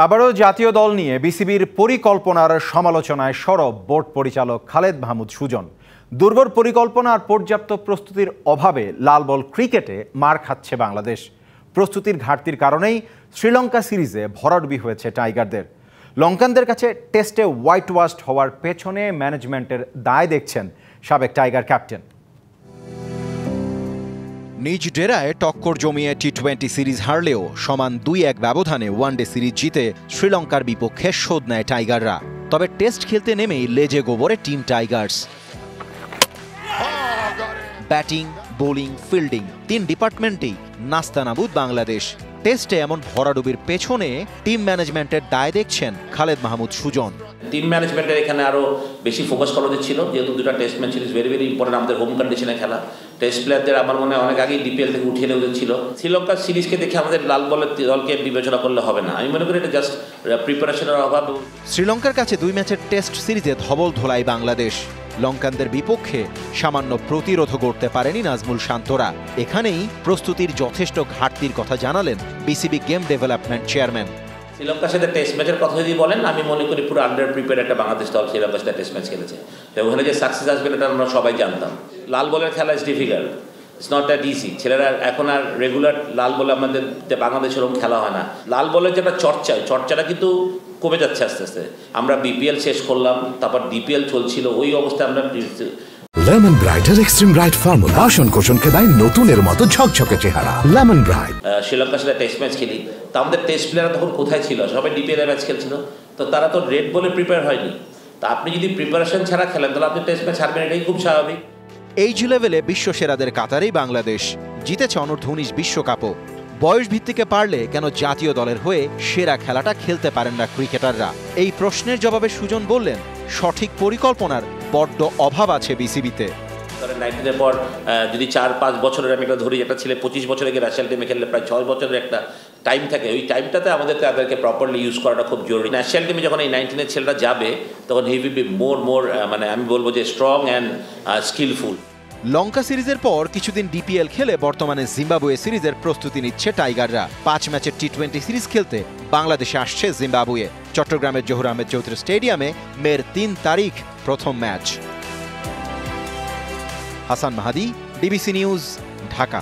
আবারও জাতীয় দল নিয়ে বিসিবির পরিকল্পনার সমালোচনায় সরব বোর্ড পরিচালক খালেদ মাহমুদ সুজন। দুর্বল পরিকল্পনা আর পর্যাপ্ত প্রস্তুতির অভাবে লাল বল ক্রিকেটে মার খাচ্ছে বাংলাদেশ। প্রস্তুতির ঘাটতির কারণেই শ্রীলঙ্কা সিরিজে ভরাডুবি হয়েছে টাইগারদের। লঙ্কানদের কাছে টেস্টে হোয়াইট ওয়াশড হওয়ার পেছনে ম্যানেজমেন্টের দায় দেখছেন সাবেক টাইগার ক্যাপ্টেন। নিজ ডেরায় টক্কর জমিয়ে টি-20 সিরিজ হারলেও সমান 2-1 ব্যবধানে ওয়ানডে সিরিজ জিতে শ্রীলঙ্কার বিপক্ষে শোধ নেয় টাইগাররা। তবে টেস্ট খেলতে নেমেই লেজে গোবরে team Tigers. Batting, bowling, fielding 3 ডিপার্টমেন্টেই নাস্তানাবুদ বাংলাদেশ। টেস্টে এমন ভরাডুবির পেছনে টিম ম্যানেজমেন্টের দায় দেখছেন খালেদ মাহমুদ সুজন। টিম ম্যানেজমেন্টের এখানে আরও বেশি ফোকাস করা উচিত ছিল, যেহেতু দুটো test match series very very important. আমাদের হোম কন্ডিশনে খেলা টেস্ট প্লেয়ারদের আমার মনে হয় অনেক আগেই ডিপিএল থেকে উঠিয়ে নেওয়া উচিত ছিল। শ্রীলঙ্কার সিরিজকে দেখে আমাদের লাল বলের দলকে বিবেচনা করলে হবে না। আমি মনে করি এটা জাস্ট প্রিপারেশনের অভাব। শ্রীলঙ্কার কাছে 2 ম্যাচের টেস্ট সিরিজে ধবল ধোলাই বাংলাদেশ। লঙ্কানদের বিপক্ষে সামান্য প্রতিরোধ করতে পারেনি নাজমুল শান্তরা। এখানেই প্রস্তুতির যথেষ্ট ঘাটতির কথা জানালেন বিসিবি গেম ডেভেলপমেন্ট চেয়ারম্যান। শ্রীলঙ্কার সাথে টেস্ট ম্যাচের কথা যদি বলেন, আমি মনে করি পুরো আন্ডার প্রিপেয়ার একটা বাংলাদেশ দল শ্রীলঙ্কার সাথে টেস্ট ম্যাচ খেলেছে। ওখানে যে সাকসেস আসবে এটা আমরা সবাই জানতাম। লাল বলের খেলা is difficult, it's not that easy. ছেলেরা এখন আর রেগুলার লাল বলে আমাদের বাংলাদেশের ওরকম খেলা হয় না। লাল বলের যেটা চর্চাটা কিন্তু কমে যাচ্ছে আস্তে আস্তে। আমরা বিপিএল শেষ করলাম, তারপর ডিপিএল চলছিল, ওই অবস্থায় আমরা লেমন ব্রাইটের এক্সট্রিম ব্রাইট ফর্মুলা বাসন কোষণকে দেয় নতুনের মতো ঝকঝকে চেহারা। Lemon bright. শ্রীলঙ্কার সাথে টেস্ট ম্যাচ খেলি, তো আমাদের টেস্ট প্লেয়াররা তখন কোথায় ছিল? সবাই ডিপিএল ম্যাচ খেলছিল, তো তারা তো রেড বলে প্রিপেয়ার হয়নি। তা আপনি যদি প্রিপারেশন ছাড়া খেলেন তাহলে আপনি টেস্ট ম্যাচ হারবেন, এটাই খুব স্বাভাবিক। এইজ লেভেলে বিশ্বসেরাদের কাতারেই বাংলাদেশ জিতেছে অনূর্ধ্ব-19 বিশ্বকাপও। বয়স ভিত্তিকে পারলে কেন জাতীয় দলের হয়ে সেরা খেলাটা খেলতে পারেন না ক্রিকেটাররা? এই প্রশ্নের জবাবে সুজন বললেন, সঠিক পরিকল্পনার বড্ড অভাব আছে বিসিবিতে। 19-এর পর যদি 4-5 বছরের আমি একটা ধরি, একটা ছেলে 25 বছরে গিয়ে ন্যাশনাল টিমে খেললে প্রায় 6 বছরের একটা টাইম থাকে। ওই টাইমটাতে আমাদের তাদেরকে প্রপারলি ইউজ করাটা খুব জরুরি। ন্যাশনাল টিমে যখন এই 19-এর ছেলেটা যাবে তখন হি উইল বি মোর মানে আমি বলবো যে স্ট্রং অ্যান্ড স্কিলফুল। লঙ্কা সিরিজের পর কিছুদিন ডিপিএল খেলে বর্তমানে জিম্বাবুয়ে সিরিজের প্রস্তুতি নিচ্ছে টাইগাররা। 5 ম্যাচের টি-20 সিরিজ খেলতে বাংলাদেশে আসছে জিম্বাবুয়ে। চট্টগ্রামের জহুর আহমেদ চৌধুরী স্টেডিয়ামে মের 3 তারিখ প্রথম ম্যাচ। হাসান মাহাদি, ডিবিসি নিউজ, ঢাকা।